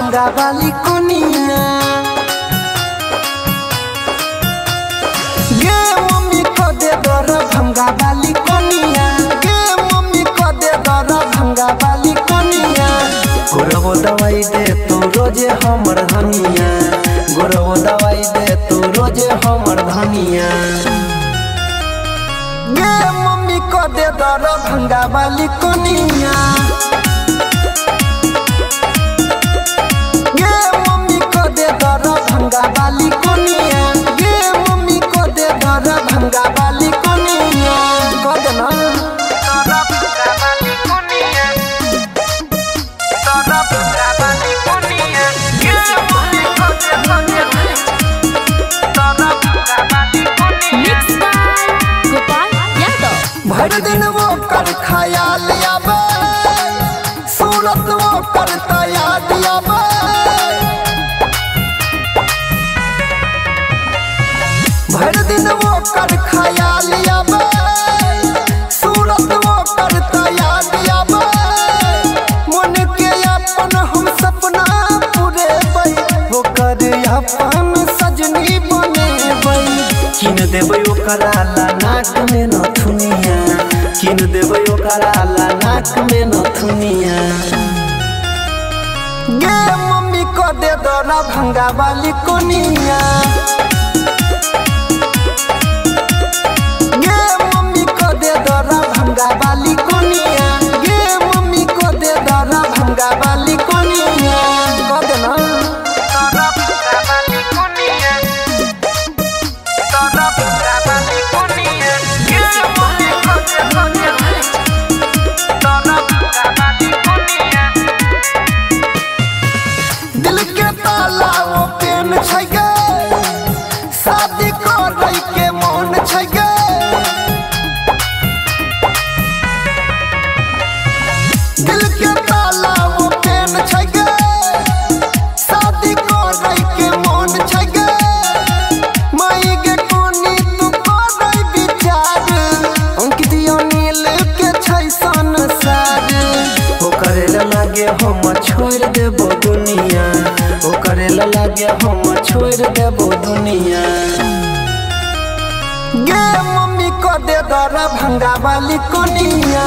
भंगा वाली कोनिया। गे मम्मी को दे दर भंगा वाली कोनिया। गे मम्मी को दे दर भंगा वाली कोनिया। गोरवो दवाई दे तू रोजे हमर धनिया। गोरवो दवाई दे तू रोजे हमर धनिया। गे मम्मी को दे दर भंगा वाली कोनिया। गे मम्मी को दे दर भंगा वाली कोनिया। गे मम्मी को दे दर भंगा वाली कोनिया। कह देना भंगा वाली कोनिया। भंगा वाली कोनिया। गे मम्मी को दे दर भंगा वाली कोनिया। भर दिन वो कर ख्याल आवे। सूरत वो करता याद आवे। भर दिन वो कर ख्याल आवे। सूरत वो करता याद आवे। मन के अपन हम सपना पूरे बई। वो कर अपन सजनी बने बई। किन देबै ओकरा ला नाक में नथुनिया। किन देबै ओकरा ला नाक में नथुनिया। गे मम्मी को दे दरा भंगा वाली कोनिया। गे मम्मी को दे दरा भंगा वाली कोनिया। गे मम्मी को दे दरा भंगा वाली कोनिया। कह देना दरा भंगा वाली कोनिया। दरा भंगा वाली कोनिया। गे मम्मी को दे दरा भंगा वाली कोनिया। दिल के ताला वो पेन छै गे। शादी करे के मन छै गे। दिल के ताला वो पेन छै गे। शादी करे के मन छै गे। माई गे कोनी तू करे विचार। अंकित नील के छै संसार। ओ करे लागे हम छोड़ देबो दुनिया। ओ करे लागे हम छोड़ देबो दुनिया। गे मम्मी को दे दर भंगा वाली कोनिया।